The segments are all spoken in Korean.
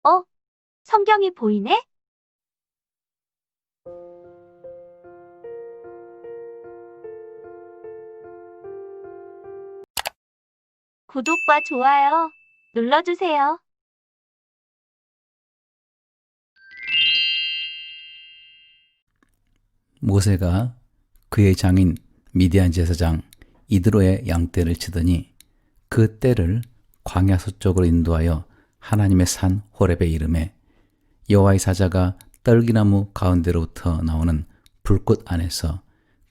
어, 성경이 보이네? 구독과 좋아요 눌러주세요. 모세가 그의 장인 미디안 제사장 이드로의 양떼를 치더니 그 떼를 광야 서쪽으로 인도하여 하나님의 산 호렙에 이르매 여호와의 사자가 떨기나무 가운데로부터 나오는 불꽃 안에서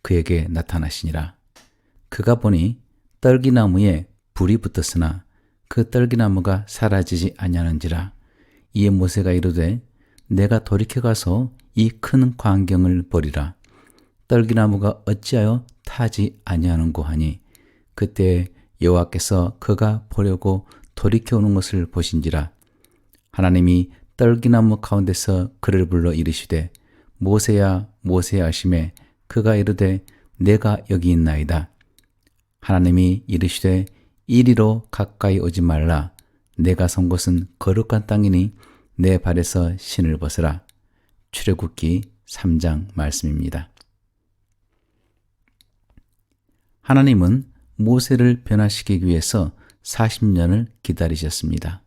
그에게 나타나시니라. 그가 보니 떨기나무에 불이 붙었으나 그 떨기나무가 사라지지 아니하는지라. 이에 모세가 이르되 내가 돌이켜 가서 이 큰 광경을 보리라. 떨기나무가 어찌하여 타지 아니하는고 하니 그때 여호와께서 그가 보려고 돌이켜 오는 것을 보신지라. 하나님이 떨기나무 가운데서 그를 불러 이르시되 모세야 모세야 하시매 그가 이르되 내가 여기 있나이다. 하나님이 이르시되 이리로 가까이 오지 말라. 내가 선 곳은 거룩한 땅이니 내 발에서 신을 벗으라. 출애굽기 3장 말씀입니다. 하나님은 모세를 변화시키기 위해서 40년을 기다리셨습니다.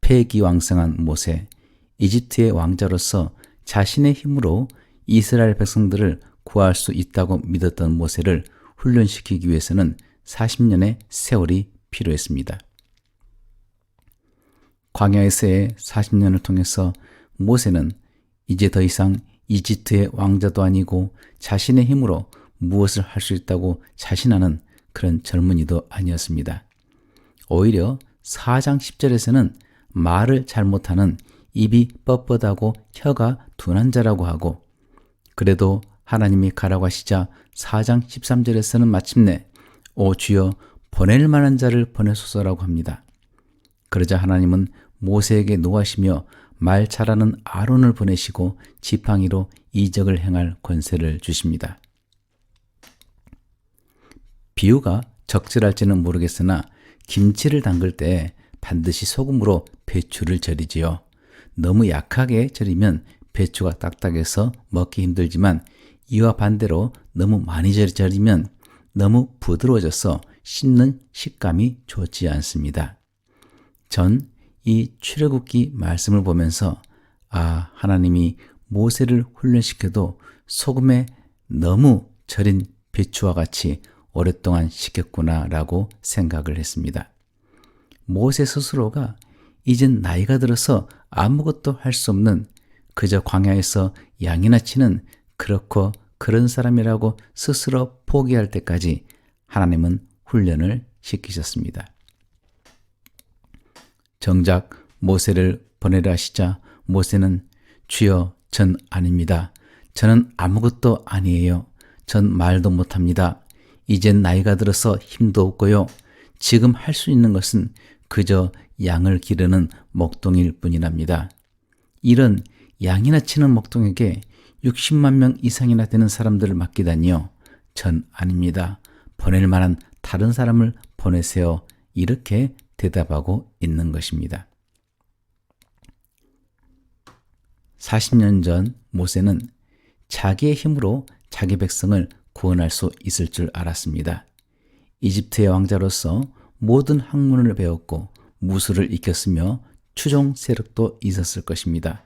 패기왕성한 모세, 이집트의 왕자로서 자신의 힘으로 이스라엘 백성들을 구할 수 있다고 믿었던 모세를 훈련시키기 위해서는 40년의 세월이 필요했습니다. 광야에서의 40년을 통해서 모세는 이제 더 이상 이집트의 왕자도 아니고 자신의 힘으로 무엇을 할 수 있다고 자신하는 그런 젊은이도 아니었습니다. 오히려 4장 10절에서는 말을 잘못하는 입이 뻣뻣하고 혀가 둔한 자라고 하고, 그래도 하나님이 가라고 하시자 4장 13절에서는 마침내 오 주여 보낼 만한 자를 보내소서라고 합니다. 그러자 하나님은 모세에게 노하시며 말 잘하는 아론을 보내시고 지팡이로 이적을 행할 권세를 주십니다. 비유가 적절할지는 모르겠으나 김치를 담글 때 반드시 소금으로 배추를 절이지요. 너무 약하게 절이면 배추가 딱딱해서 먹기 힘들지만 이와 반대로 너무 많이 절이면 너무 부드러워져서 씹는 식감이 좋지 않습니다. 전 이 출애굽기 말씀을 보면서 하나님이 모세를 훈련시켜도 소금에 너무 절인 배추와 같이 오랫동안 시켰구나라고 생각을 했습니다. 모세 스스로가 이젠 나이가 들어서 아무것도 할 수 없는 그저 광야에서 양이나 치는 그렇고 그런 사람이라고 스스로 포기할 때까지 하나님은 훈련을 시키셨습니다. 정작 모세를 보내라 하시자 모세는 주여 전 아닙니다. 저는 아무것도 아니에요. 전 말도 못합니다. 이젠 나이가 들어서 힘도 없고요. 지금 할 수 있는 것은 그저 양을 기르는 목동일 뿐이랍니다. 이런 양이나 치는 목동에게 60만 명 이상이나 되는 사람들을 맡기다니요. 전 아닙니다. 보낼 만한 다른 사람을 보내세요. 이렇게 대답하고 있는 것입니다. 40년 전 모세는 자기의 힘으로 자기 백성을 구원할 수 있을 줄 알았습니다. 이집트의 왕자로서 모든 학문을 배웠고 무술을 익혔으며 추종 세력도 있었을 것입니다.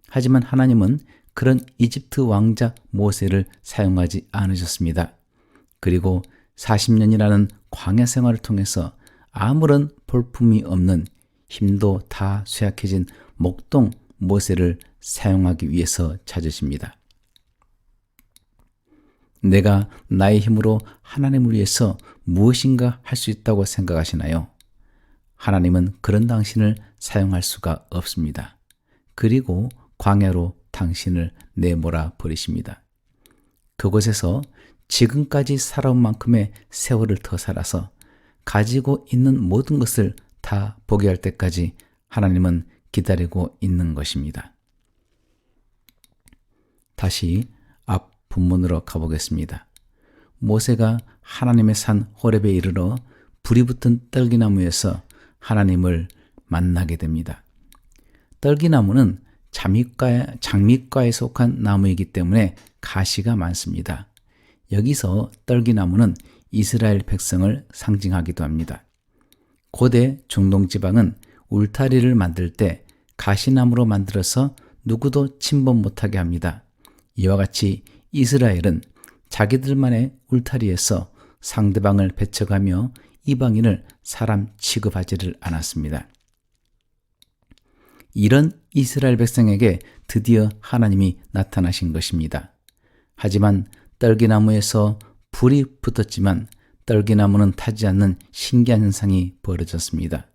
하지만 하나님은 그런 이집트 왕자 모세를 사용하지 않으셨습니다. 그리고 40년이라는 광야 생활을 통해서 아무런 볼품이 없는 힘도 다 쇠약해진 목동 모세를 사용하기 위해서 찾으십니다. 내가 나의 힘으로 하나님을 위해서 무엇인가 할 수 있다고 생각하시나요? 하나님은 그런 당신을 사용할 수가 없습니다. 그리고 광야로 당신을 내몰아 버리십니다. 그곳에서 지금까지 살아온 만큼의 세월을 더 살아서 가지고 있는 모든 것을 다 포기할 때까지 하나님은 기다리고 있는 것입니다. 다시 앞 본문으로 가보겠습니다. 모세가 하나님의 산 호렙에 이르러 불이 붙은 떨기나무에서 하나님을 만나게 됩니다. 떨기나무는 장미과에 속한 나무이기 때문에 가시가 많습니다. 여기서 떨기나무는 이스라엘 백성을 상징하기도 합니다. 고대 중동 지방은 울타리를 만들 때 가시나무로 만들어서 누구도 침범 못하게 합니다. 이와 같이 이스라엘은 자기들만의 울타리에서 상대방을 배척하며 이방인을 사람 취급하지를 않았습니다. 이런 이스라엘 백성에게 드디어 하나님이 나타나신 것입니다. 하지만 떨기나무에서 불이 붙었지만 떨기나무는 타지 않는 신기한 현상이 벌어졌습니다.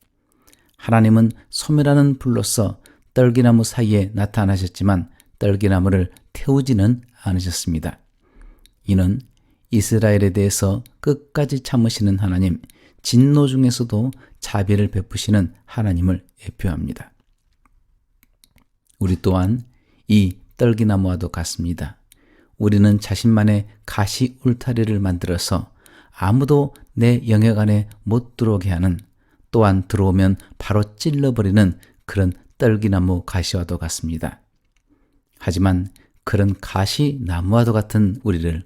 하나님은 소멸하는 불로서 떨기나무 사이에 나타나셨지만 떨기나무를 태우지는 않으셨습니다. 이는 이스라엘에 대해서 끝까지 참으시는 하나님, 진노 중에서도 자비를 베푸시는 하나님을 예표합니다. 우리 또한 이 떨기나무와도 같습니다. 우리는 자신만의 가시 울타리를 만들어서 아무도 내 영역 안에 못 들어오게 하는, 또한 들어오면 바로 찔러버리는 그런 떨기나무 가시와도 같습니다. 하지만 그런 가시나무와도 같은 우리를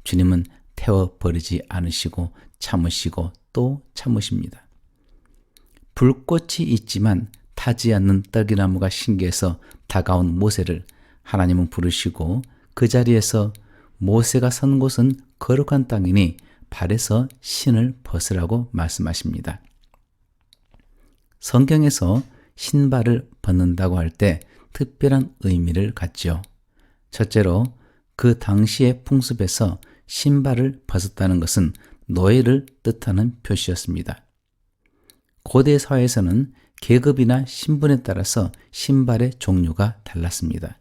주님은 태워버리지 않으시고 참으시고 또 참으십니다. 불꽃이 있지만 타지 않는 떨기나무가 신기해서 다가온 모세를 하나님은 부르시고 그 자리에서 모세가 선 곳은 거룩한 땅이니 발에서 신을 벗으라고 말씀하십니다. 성경에서 신발을 벗는다고 할 때 특별한 의미를 갖지요. 첫째로 그 당시의 풍습에서 신발을 벗었다는 것은 노예를 뜻하는 표시였습니다. 고대 사회에서는 계급이나 신분에 따라서 신발의 종류가 달랐습니다.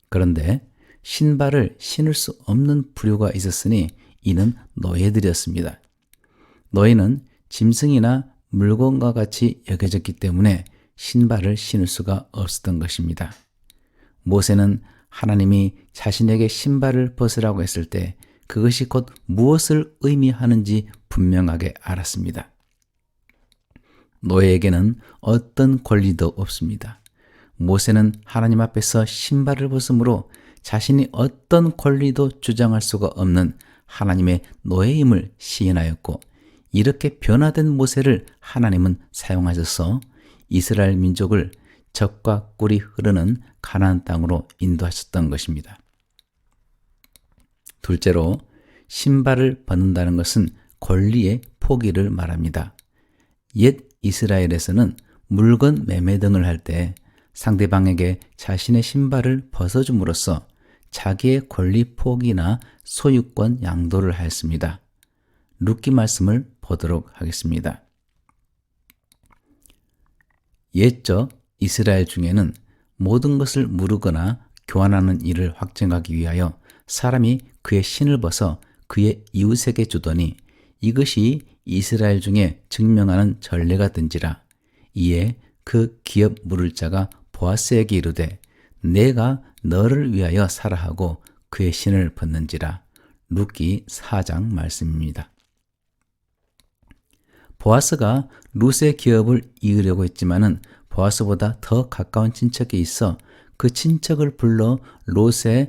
그런데 신발을 신을 수 없는 부류가 있었으니 이는 노예들이었습니다. 노예는 짐승이나 물건과 같이 여겨졌기 때문에 신발을 신을 수가 없었던 것입니다. 모세는 하나님이 자신에게 신발을 벗으라고 했을 때 그것이 곧 무엇을 의미하는지 분명하게 알았습니다. 노예에게는 어떤 권리도 없습니다. 모세는 하나님 앞에서 신발을 벗음으로 자신이 어떤 권리도 주장할 수가 없는 하나님의 노예임을 시인하였고, 이렇게 변화된 모세를 하나님은 사용하셔서 이스라엘 민족을 젖과 꿀이 흐르는 가나안 땅으로 인도하셨던 것입니다. 둘째로, 신발을 벗는다는 것은 권리의 포기를 말합니다. 옛 이스라엘에서는 물건 매매 등을 할 때 상대방에게 자신의 신발을 벗어줌으로써 자기의 권리 포기나 소유권 양도를 하였습니다. 룻기 말씀을 보도록 하겠습니다. 옛적 이스라엘 중에는 모든 것을 무르거나 교환하는 일을 확정하기 위하여 사람이 그의 신을 벗어 그의 이웃에게 주더니 이것이 이스라엘 중에 증명하는 전례가 된지라. 이에 그 기업 물을 자가 보아스에게 이르되 내가 너를 위하여 사라 하고 그의 신을 벗는지라. 룻기 4장 말씀입니다. 보아스가 룻의 기업을 이으려고 했지만은 보아스보다 더 가까운 친척이 있어 그 친척을 불러 룻의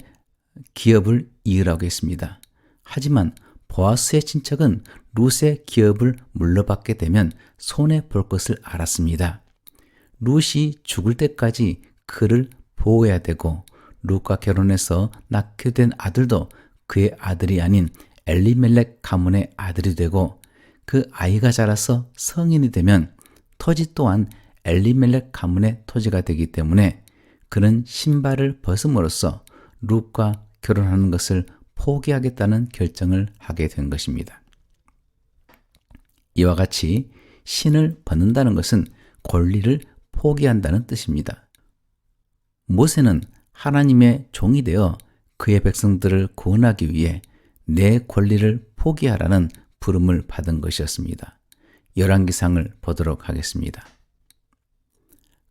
기업을 이으라고 했습니다. 하지만 보아스의 친척은 룻의 기업을 물러받게 되면 손해볼 것을 알았습니다. 룻이 죽을 때까지 그를 보호해야 되고 룻과 결혼해서 낳게 된 아들도 그의 아들이 아닌 엘리멜렉 가문의 아들이 되고 그 아이가 자라서 성인이 되면 토지 또한 엘리멜렉 가문의 토지가 되기 때문에 그는 신발을 벗음으로써 룻과 결혼하는 것을 포기하겠다는 결정을 하게 된 것입니다. 이와 같이 신을 벗는다는 것은 권리를 포기한다는 뜻입니다. 모세는 하나님의 종이 되어 그의 백성들을 구원하기 위해 내 권리를 포기하라는 부름을 받은 것이었습니다. 열왕기상을 보도록 하겠습니다.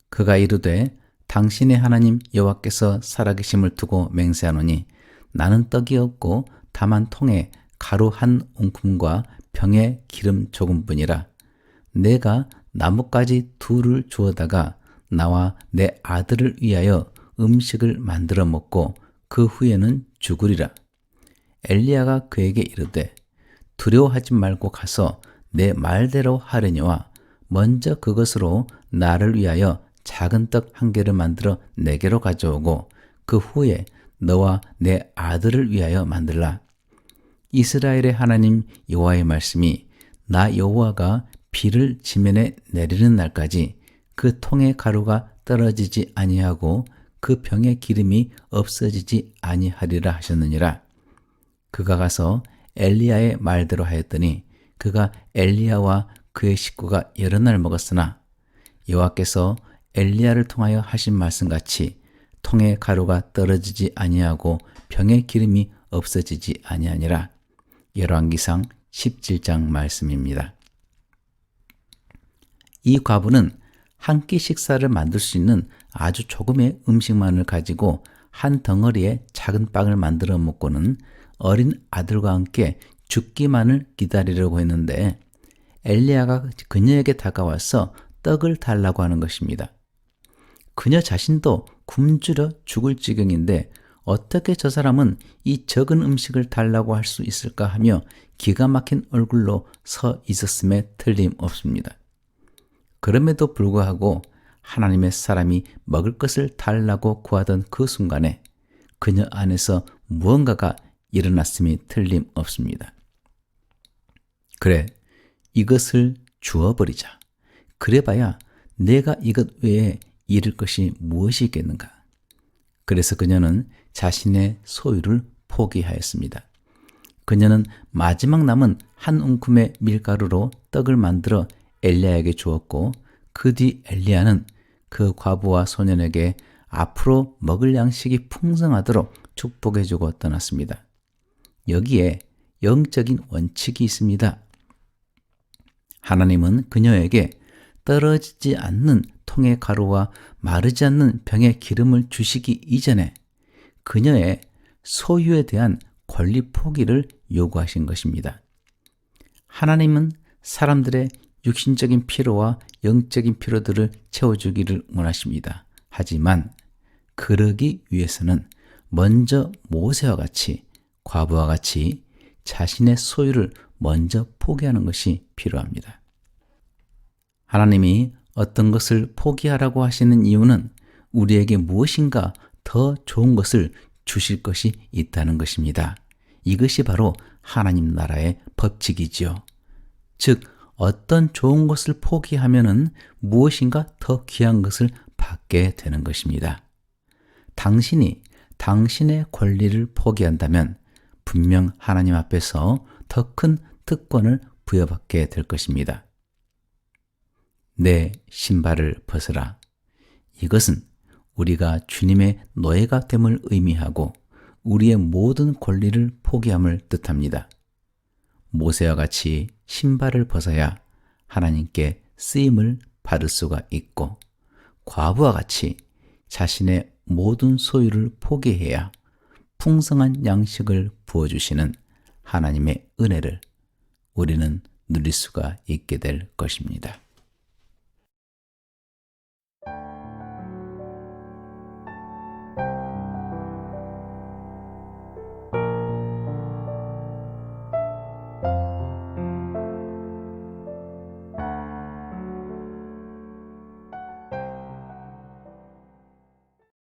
그가 이르되 당신의 하나님 여호와께서 살아계심을 두고 맹세하노니 나는 떡이 없고 다만 통에 가루 한 웅큼과 병에 기름 조금뿐이라. 내가 나뭇가지 둘을 주어다가 나와 내 아들을 위하여 음식을 만들어 먹고 그 후에는 죽으리라. 엘리야가 그에게 이르되 두려워하지 말고 가서 내 말대로 하려니와 먼저 그것으로 나를 위하여 작은 떡 한 개를 만들어 내게로 가져오고 그 후에 너와 내 아들을 위하여 만들라. 이스라엘의 하나님 여호와의 말씀이 나 여호와가 비를 지면에 내리는 날까지 그 통의 가루가 떨어지지 아니하고 그 병의 기름이 없어지지 아니하리라 하셨느니라. 그가 가서 엘리야의 말대로 하였더니 그가 엘리야와 그의 식구가 여러 날 먹었으나 여호와께서 엘리야를 통하여 하신 말씀같이 통의 가루가 떨어지지 아니하고 병의 기름이 없어지지 아니하니라. 열왕기상 17장 말씀입니다. 이 과부는 한 끼 식사를 만들 수 있는 아주 조금의 음식만을 가지고 한 덩어리의 작은 빵을 만들어 먹고는 어린 아들과 함께 죽기만을 기다리려고 했는데 엘리야가 그녀에게 다가와서 떡을 달라고 하는 것입니다. 그녀 자신도 굶주려 죽을 지경인데 어떻게 저 사람은 이 적은 음식을 달라고 할 수 있을까 하며 기가 막힌 얼굴로 서 있었음에 틀림없습니다. 그럼에도 불구하고 하나님의 사람이 먹을 것을 달라고 구하던 그 순간에 그녀 안에서 무언가가 일어났음이 틀림없습니다. 그래, 이것을 주어버리자. 그래봐야 내가 이것 외에 잃을 것이 무엇이 있겠는가. 그래서 그녀는 자신의 소유를 포기하였습니다. 그녀는 마지막 남은 한 움큼의 밀가루로 떡을 만들어 엘리야에게 주었고 그 뒤 엘리야는 그 과부와 소년에게 앞으로 먹을 양식이 풍성하도록 축복해주고 떠났습니다. 여기에 영적인 원칙이 있습니다. 하나님은 그녀에게 떨어지지 않는 통의 가루와 마르지 않는 병의 기름을 주시기 이전에 그녀의 소유에 대한 권리 포기를 요구하신 것입니다. 하나님은 사람들의 육신적인 필요와 영적인 필요들을 채워주기를 원하십니다. 하지만 그러기 위해서는 먼저 모세와 같이 과부와 같이 자신의 소유를 먼저 포기하는 것이 필요합니다. 하나님이 어떤 것을 포기하라고 하시는 이유는 우리에게 무엇인가 더 좋은 것을 주실 것이 있다는 것입니다. 이것이 바로 하나님 나라의 법칙이지요. 즉, 어떤 좋은 것을 포기하면은 무엇인가 더 귀한 것을 받게 되는 것입니다. 당신이 당신의 권리를 포기한다면 분명 하나님 앞에서 더 큰 특권을 부여받게 될 것입니다. 내 신발을 벗으라. 이것은 우리가 주님의 노예가 됨을 의미하고 우리의 모든 권리를 포기함을 뜻합니다. 모세와 같이 신발을 벗어야 하나님께 쓰임을 받을 수가 있고 과부와 같이 자신의 모든 소유를 포기해야 풍성한 양식을 부어주시는 하나님의 은혜를 우리는 누릴 수가 있게 될 것입니다.